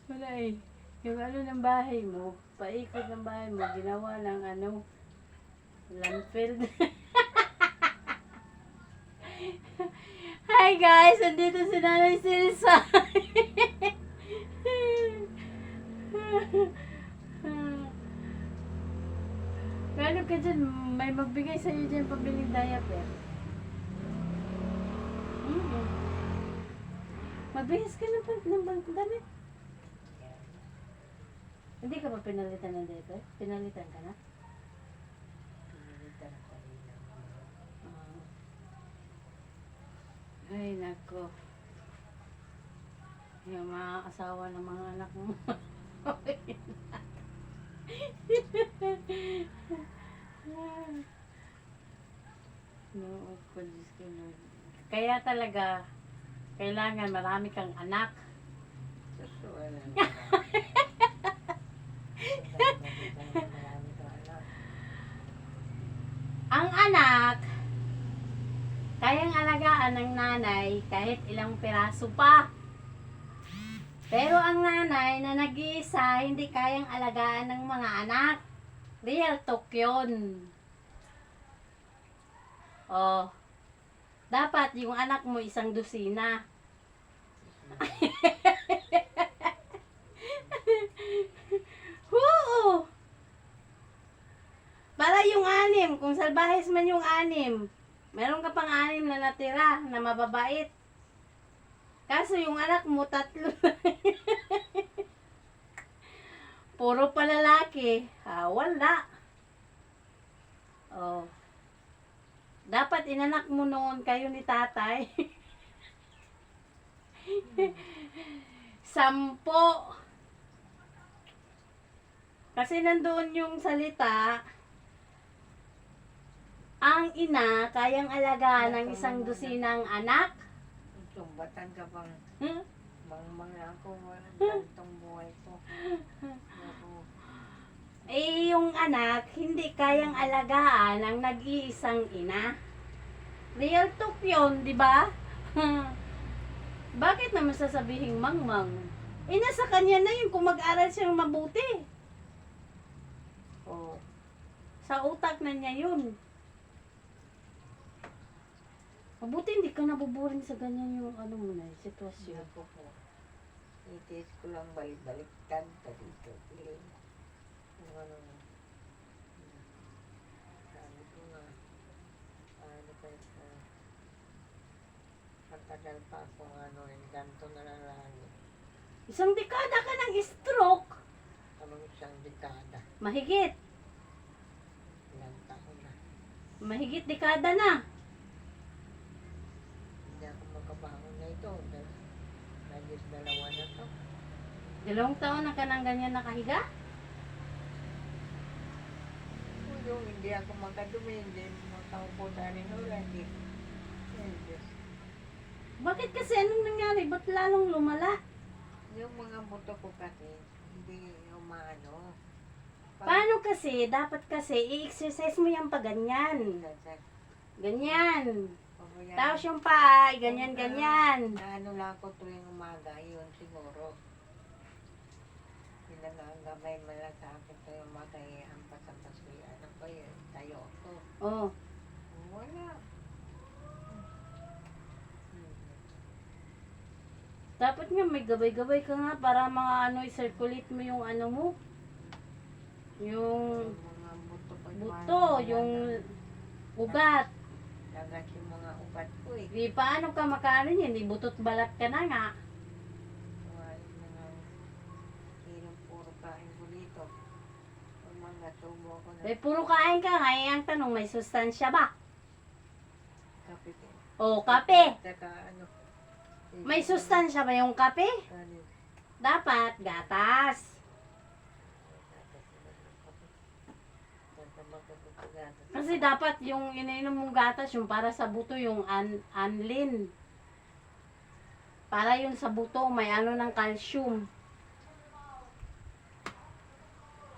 Wala eh. Yung ano ng bahay mo, paikot ng bahay mo, ginawa ng ano, landfill. Hi guys! Andito si Nanay Silsa. Meron ka dyan, may magbigay sa'yo dyan pabiling diaper. Mabihis ka na pa ng damit. Hindi ka ba pinalitan ng diaper? Pinalitan ka na? Pinalitan ko rin lang. Ay, nako. Yung mga asawa ng mga anak mo. No, ko Diyos ko, Lord. Kaya talaga, kailangan marami kang anak. Susuwan na naman. Marami ka anak. Ang anak, kayang alagaan ng nanay kahit ilang piraso pa. Pero ang nanay na nag-iisa, hindi kayang alagaan ng mga anak. Real talk yun. Oh, dapat yung anak mo isang dosina. Oo. Para yung anim, kung salbahes man yung anim, meron ka pang anim na natira na mababait. Kaso yung anak mo, 3. Puro pa lalaki. Wala. Oh. Dapat inanak mo noon kayo ni tatay. 10. Kasi nandoon yung salita, ang ina kayang alagaan ng isang dosinang anak. Sumbatan ka bang Hmm? mga ako, walang gantong buhay ko. Ako, Eh, yung anak, hindi kayang alagaan ng nag-iisang ina. Real talk yun, di ba? Bakit naman sasabihin mangmang? Eh, nasa kanya na yun kung mag-aral siyang mabuti. Oh, sa utak na niya yun. Mabuti hindi ka nabuburing sa ganyan yung ano mo na, sitwasyon. ako po. Itis ko lang balik-baliktad pa dito. Ano, sabi ko nga, ano pa matagal pa akong ano, ganito na lang. Isang dekada ka ng stroke. Anong isang dekada, Mahigit. ilang taon na. Mahigit dekada na. Hindi ako makabangon na ito. Nagis 2 na to. 2 taon na ka ng ganyan nakahiga? Yung hindi ako makadumi, hindi makaupo sa rin ulan. Hindi. Bakit kasi anong nangyari? Ba't lalong lumala? Yung mga buto ko kasi, hindi umaano. Paano kasi? Dapat kasi i-exercise mo yan pa ganyan. Ganyan. Tapos yung paa, ganyan. Ano lang ako tuwing umaga, yun siguro. Pinag-gamay mo lang sa akin tuwing umaga, ang pasampas ko yan. Ano ba yun? Tayo ako. Oh. Wala. Dapat nga may gabay-gabay ka nga para mga ano, i-circulate mo yung ano mo. Yung Mga buto ko. buto, yung ugat. Dagat yung mga ugat ko eh. Di paano ka makaano yan? Di butot balat ka na nga. Mga hirong puro kain ko dito. Yung mga tubo ko na Eh, puro kain ka nga. Ang tanong, may sustansya ba? kapit eh. O, kape. Saka ano. May sustansya ba yung kape? Ano, Dapat, gatas. Kasi dapat yung iniinom mong gatas, yung para sa buto, yung anlin. Para yung sa buto, may ano ng calcium.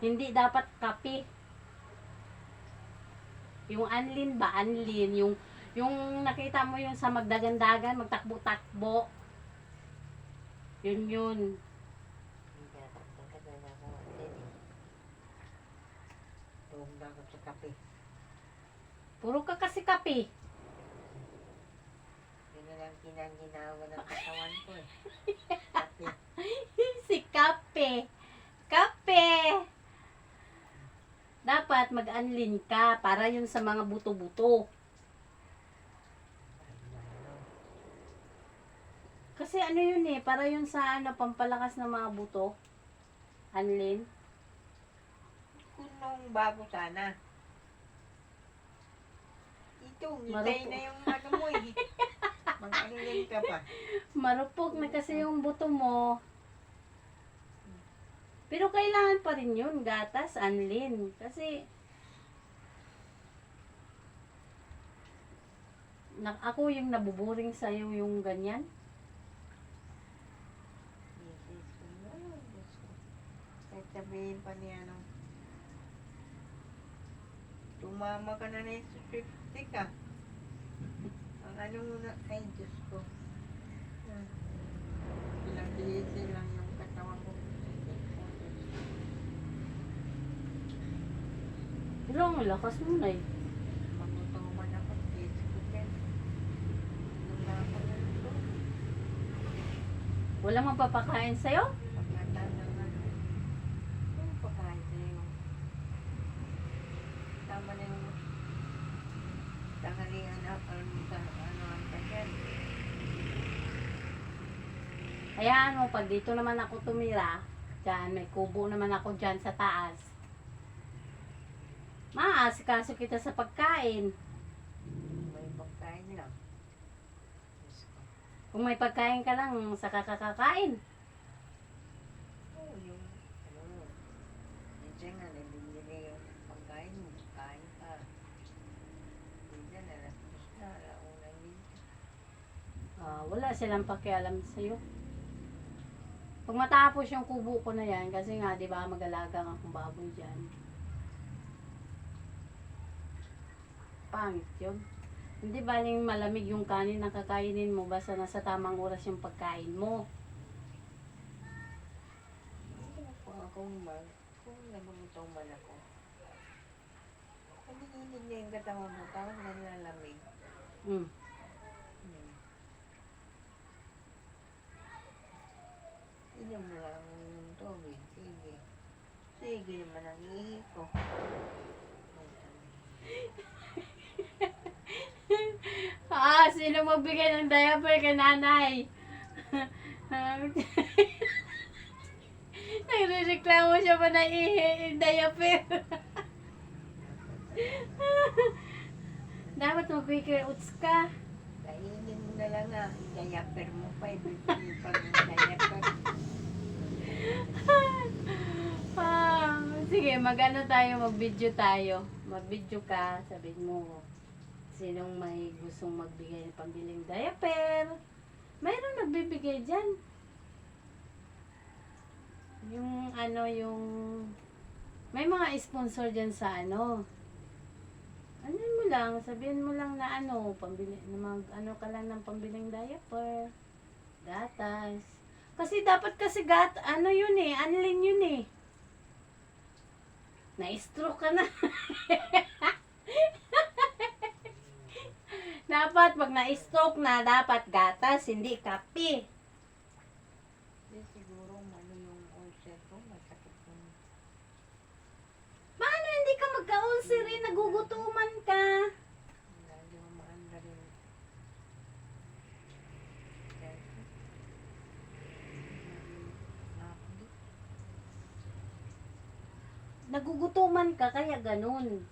Hindi dapat kape. Yung anlin ba? Anlin. Yung nakita mo yung sa magdagandagan, magtakbo-takbo. Yun. Hindi dapat tagal na ako din eh. Tuwag na ako sa kape. Puro ka kasi kape. Yun na lang kinaginawa ng katawan ko eh. Kape. Si kape. Kape! Dapat mag-unlin ka para yun sa mga buto-buto. Kasi ano yun eh, para yun sa ano, pampalakas ng mga buto. Unlin. Kung nung bago sana. Ito, Marupok. hintay na yung ano mo eh. Mag-anilin ka pa. Marupok na kasi yung buto mo. Pero kailangan pa rin yun, gatas, unlin. Kasi, ako yung nabuboring sa'yo yung ganyan. Isis ko na. Diyos ko. Kahit sabihin pa niya ano. Tumama ka na yung swift ka. Ang ano mo na, ay Diyos ko. Ilang diisin lang yung katawan ko. Pero ang lakas mo na eh. Magutuman ako, Diyos ko din. Nung ako nito, Walang mapapakain sa'yo? pagkatan ng ano, yung pagkain sa'yo. Tama na yung tanghalian na, ano ang kanyan. Hayaan mo, pag dito naman ako tumira, dyan, may kubo naman ako dyan sa taas. Maaasikaso kita sa pagkain. May pagkain lang. Diyos ko. Kung may pagkain ka lang, saka kakakain. Oo, yung, ano, minsan nga, nabibili yung pagkain mo, kain ka. Minsan, alas 2 na, alauna minsan. Wala silang pakialam sa'yo. Pag matapos yung kubo ko na yan, kasi nga, di ba, mag-alaga akong baboy dyan. Pangit yun. Hindi baling malamig yung kanin na kakainin mo, basta nasa tamang oras yung pagkain mo. Kung akong mag, kung nagumutong man ako, pagigilid niya yung katawan mo, tapos nalalamig. Mm. Inom mo lang ng tubig, sige. Sige naman ang ihi ko. Sino magbigay ng diaper kay nanay? Nagrereklamo siya pa na diaper. Dapat mag-quicker oats ka. Kainin mo na lang ah, diaper mo pa, ibigay pa ng diaper. Sige, mag-ano tayo, mag-video tayo. Mag-video ka, sabihin mo, sinong may gustong magbigay ng pambiling diaper. Mayroon nagbibigay dyan. Yung ano, yung... May mga sponsor dyan sa ano. Ano mo lang, sabihin mo lang na ano, pambili, na ano ka lang ng pambiling diaper. Gatas. Kasi dapat kasi ano yun eh, unlin yun eh. Na-stroke ka na. Dapat pag na-stroke na, dapat gatas, hindi kape. Di siguro ano yung ulcer ko, masakit yung Paano hindi ka magka-ulcer eh? Nagugutuman ka. lalo maanda rin. Kaya, Nagugutuman ka, kaya ganun.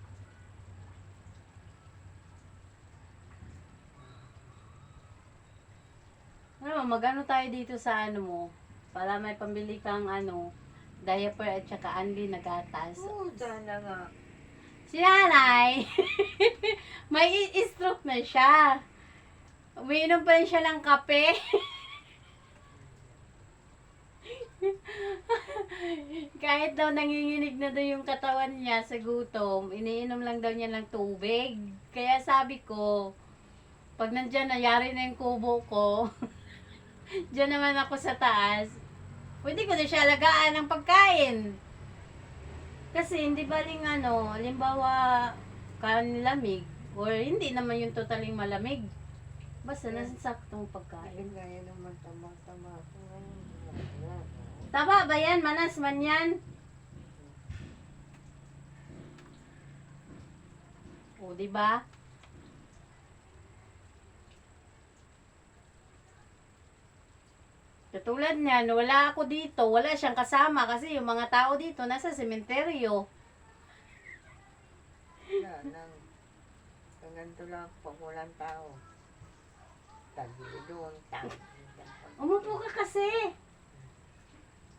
Ano, magano tayo dito sa ano mo, para may pambili kang ano, diaper at saka unli na gatas. Oo, sana nga. Si nanay, may stroke na siya. Umiinom pa rin siya ng kape. Kahit daw nanginginig na daw yung katawan niya sa gutom, iniinom lang daw niya ng tubig. Kaya sabi ko, pag nandyan, nayari na yung kubo ko, Diyan naman ako sa taas. Pwede ko na siya alagaan ng pagkain. Kasi hindi baling ano, halimbawa kanilamig or hindi naman yung totaling malamig. Basta nasa saktong pagkain. Ayun gaya naman tama-tama ako ngayon. Tama ba yan? Manas man yan? O, diba? Katulad niyan, wala ako dito, wala siyang kasama kasi yung mga tao dito nasa sementeryo. Wala nang ganito lang pag walang tao. Tagili doon, tagili dyan. Umupo ka kasi.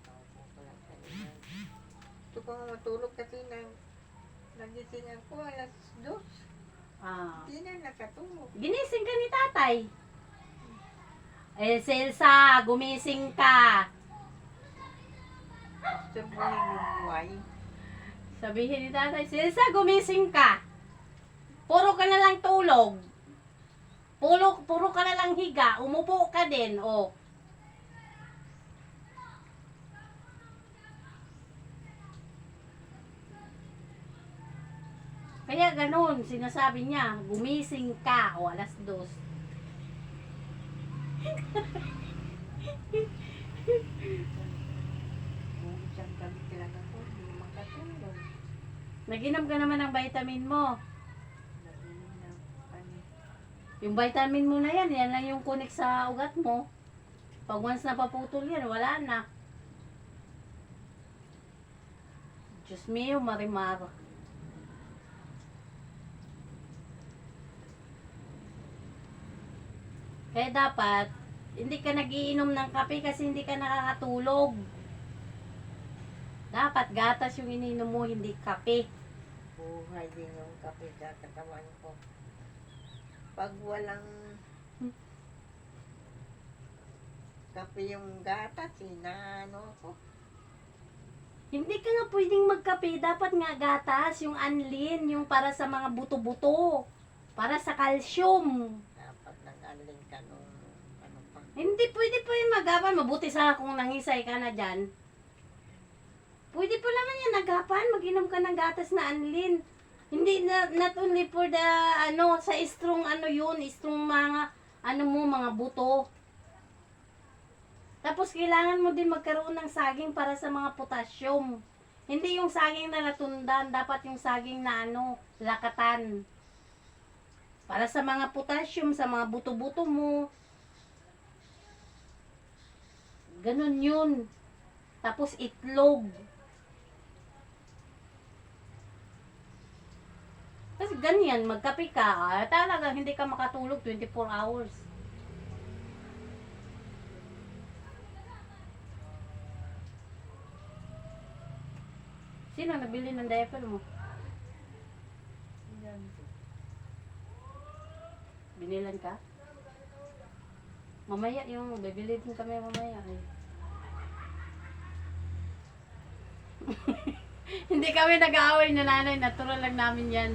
Taupo ko lang kanina. Gusto ko nga matulog kasi nagising ako alas 2. Ah. Hindi na nakatulog. Ginising ka ni tatay. Eh, Selsa, gumising ka. Sa buhay ng buhay. Sabihin ni tatay, Selsa, gumising ka. Puro ka na lang tulog. Puro ka na lang higa. Umupo ka din, oh. Kaya ganun, sinasabi niya, gumising ka, o alas 2. Kung isang gabi lang ako, hindi makatulog. Naginom ka naman ng vitamin mo. Naginom ng ano. Yung vitamin mo na yan, yan lang yung kunik sa ugat mo. Pag once na paputol yan, wala na. Diyos mio, Marimar. Kaya dapat, hindi ka nagiinom ng kape kasi hindi ka nakakatulog. Dapat gatas yung ininom mo, hindi kape. Buhay din yung kape sa katawan ko. Pag walang kape yung gatas, inaano ako. Hindi ka nga pwedeng magkape, dapat nga gatas, yung anlin, yung para sa mga buto-buto. Para sa calcium. Dapat nag-aling ka nung ano pa. Hindi pwede pa yung magapan. Mabuti sa kung nangisay ka na dyan. Pwede pa naman yan nagapan. Mag-inom ka ng gatas na anlin. Hindi na, not only for the, ano, sa strong ano yun, strong mga, ano mo, mga buto. Tapos kailangan mo din magkaroon ng saging para sa mga potassium. Hindi yung saging na natundan, dapat yung saging na ano, lakatan. Para sa mga potassium, sa mga buto-buto mo. Ganun yun. Tapos itlog. Kasi ganyan, magkape ka, talaga hindi ka makatulog 24 hours. Sino nabili ng diaper mo? Yan. Binilan ka? Mamaya yung, bibili din kami mamaya eh. Hindi kami nag-aaway na nanay, natural lang namin yan.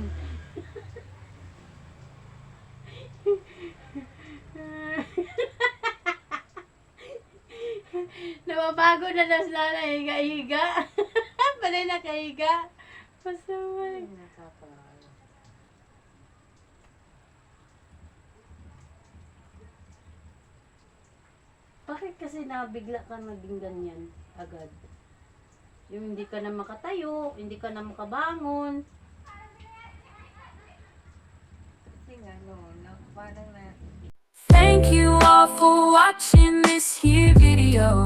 Nababago na nas nanay, higa-higa. Panay nakahiga. Pasaway. Ay, nakakaano. Bakit kasi nabigla ka naging ganyan agad? Yung hindi ka na makatayo, hindi ka na makabangon. Kasi nga, no, parang na, Thank you all for watching this here video.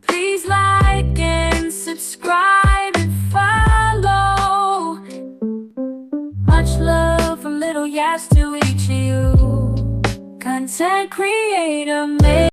Please like and subscribe and follow. Much love from Little Yas to each of you. Content creator.